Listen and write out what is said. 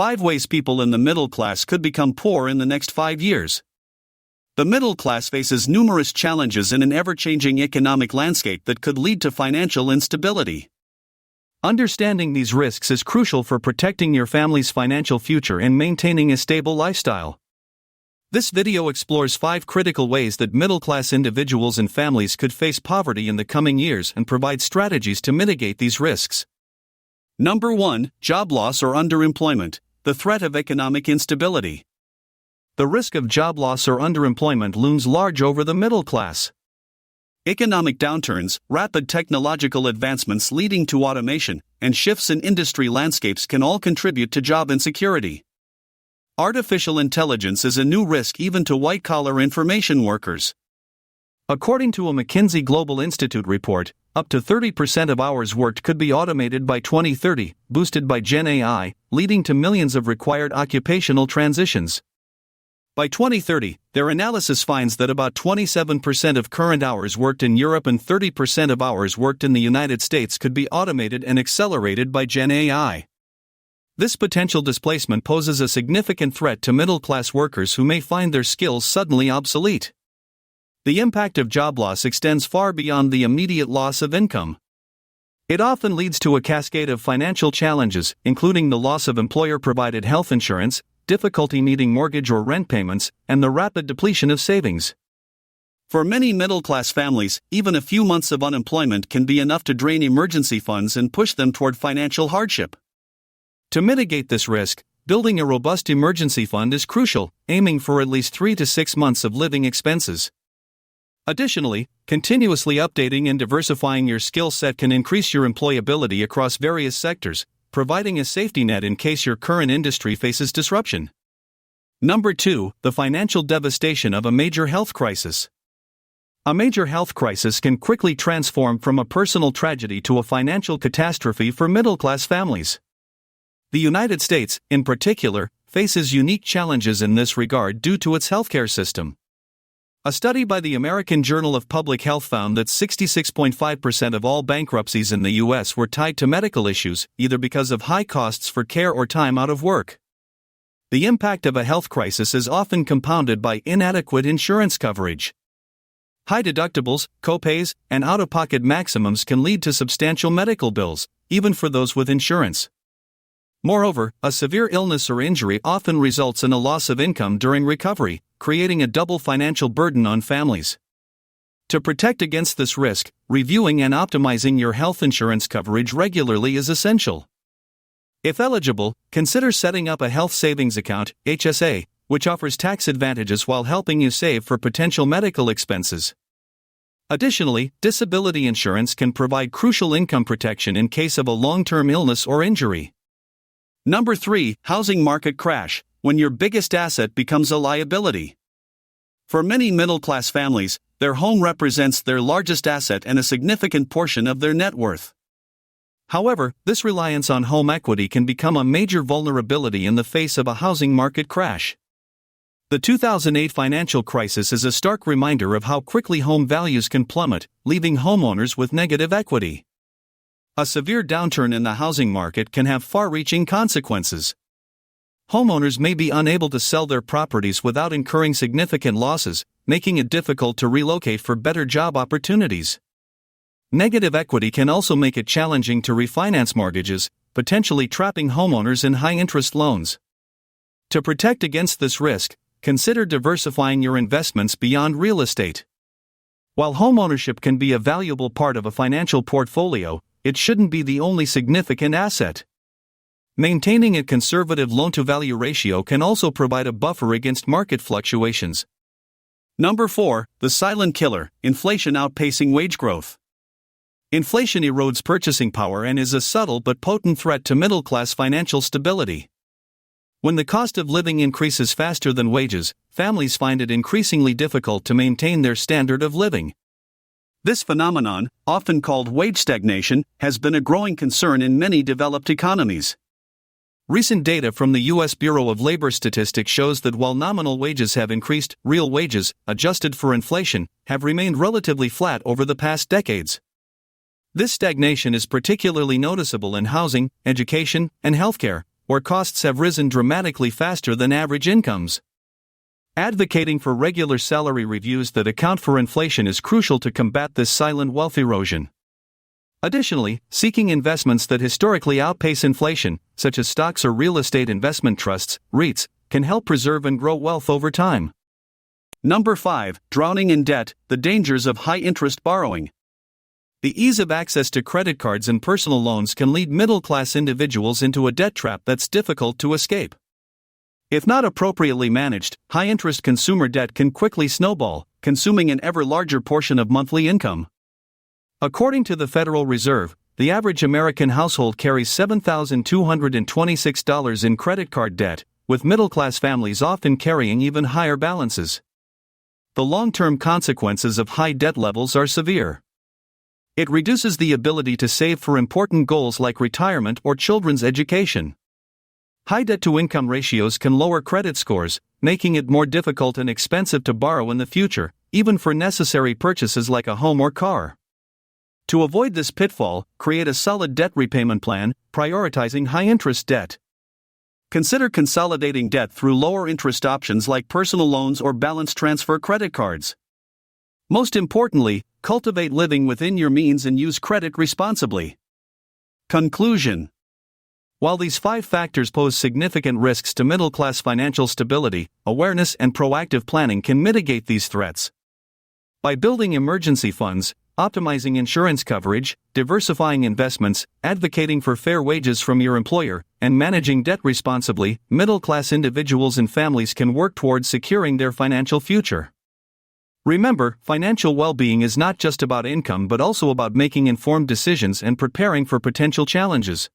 5 ways people in the middle class could become poor in the next 5 years. The middle class faces numerous challenges in an ever-changing economic landscape that could lead to financial instability. Understanding these risks is crucial for protecting your family's financial future and maintaining a stable lifestyle. This video explores 5 critical ways that middle-class individuals and families could face poverty in the coming years and provide strategies to mitigate these risks. Number 1. Job loss or underemployment, the threat of economic instability. The risk of job loss or underemployment looms large over the middle class. Economic downturns, rapid technological advancements leading to automation, and shifts in industry landscapes can all contribute to job insecurity. Artificial intelligence is a new risk even to white-collar information workers. According to a McKinsey Global Institute report, up to 30% of hours worked could be automated by 2030, boosted by Gen AI, leading to millions of required occupational transitions. By 2030, their analysis finds that about 27% of current hours worked in Europe and 30% of hours worked in the United States could be automated and accelerated by Gen AI. This potential displacement poses a significant threat to middle-class workers who may find their skills suddenly obsolete. The impact of job loss extends far beyond the immediate loss of income. It often leads to a cascade of financial challenges, including the loss of employer-provided health insurance, difficulty meeting mortgage or rent payments, and the rapid depletion of savings. For many middle-class families, even a few months of unemployment can be enough to drain emergency funds and push them toward financial hardship. To mitigate this risk, building a robust emergency fund is crucial, aiming for at least 3 to 6 months of living expenses. Additionally, continuously updating and diversifying your skill set can increase your employability across various sectors, providing a safety net in case your current industry faces disruption. Number 2. The financial devastation of a major health crisis. A major health crisis can quickly transform from a personal tragedy to a financial catastrophe for middle-class families. The United States, in particular, faces unique challenges in this regard due to its healthcare system. A study by the American Journal of Public Health found that 66.5% of all bankruptcies in the U.S. were tied to medical issues, either because of high costs for care or time out of work. The impact of a health crisis is often compounded by inadequate insurance coverage. High deductibles, copays, and out-of-pocket maximums can lead to substantial medical bills, even for those with insurance. Moreover, a severe illness or injury often results in a loss of income during recovery, creating a double financial burden on families. To protect against this risk, reviewing and optimizing your health insurance coverage regularly is essential. If eligible, consider setting up a health savings account, HSA, which offers tax advantages while helping you save for potential medical expenses. Additionally, disability insurance can provide crucial income protection in case of a long-term illness or injury. Number 3. Housing market crash, when your biggest asset becomes a liability. For many middle-class families, their home represents their largest asset and a significant portion of their net worth. However, this reliance on home equity can become a major vulnerability in the face of a housing market crash. The 2008 financial crisis is a stark reminder of how quickly home values can plummet, leaving homeowners with negative equity. A severe downturn in the housing market can have far-reaching consequences. Homeowners may be unable to sell their properties without incurring significant losses, making it difficult to relocate for better job opportunities. Negative equity can also make it challenging to refinance mortgages, potentially trapping homeowners in high-interest loans. To protect against this risk, consider diversifying your investments beyond real estate. While homeownership can be a valuable part of a financial portfolio, it shouldn't be the only significant asset. Maintaining a conservative loan-to-value ratio can also provide a buffer against market fluctuations. Number 4. The silent killer, inflation outpacing wage growth. Inflation erodes purchasing power and is a subtle but potent threat to middle-class financial stability. When the cost of living increases faster than wages, families find it increasingly difficult to maintain their standard of living. This phenomenon, often called wage stagnation, has been a growing concern in many developed economies. Recent data from the U.S. Bureau of Labor Statistics shows that while nominal wages have increased, real wages, adjusted for inflation, have remained relatively flat over the past decades. This stagnation is particularly noticeable in housing, education, and healthcare, where costs have risen dramatically faster than average incomes. Advocating for regular salary reviews that account for inflation is crucial to combat this silent wealth erosion. Additionally, seeking investments that historically outpace inflation, such as stocks or real estate investment trusts, REITs, can help preserve and grow wealth over time. Number 5. Drowning in debt, the dangers of high-interest borrowing. The ease of access to credit cards and personal loans can lead middle-class individuals into a debt trap that's difficult to escape. If not appropriately managed, high-interest consumer debt can quickly snowball, consuming an ever larger portion of monthly income. According to the Federal Reserve, the average American household carries $7,226 in credit card debt, with middle-class families often carrying even higher balances. The long-term consequences of high debt levels are severe. It reduces the ability to save for important goals like retirement or children's education. High debt-to-income ratios can lower credit scores, making it more difficult and expensive to borrow in the future, even for necessary purchases like a home or car. To avoid this pitfall, create a solid debt repayment plan, prioritizing high-interest debt. Consider consolidating debt through lower-interest options like personal loans or balance transfer credit cards. Most importantly, cultivate living within your means and use credit responsibly. Conclusion. While these 5 factors pose significant risks to middle-class financial stability, awareness and proactive planning can mitigate these threats. By building emergency funds, optimizing insurance coverage, diversifying investments, advocating for fair wages from your employer, and managing debt responsibly, middle-class individuals and families can work towards securing their financial future. Remember, financial well-being is not just about income but also about making informed decisions and preparing for potential challenges.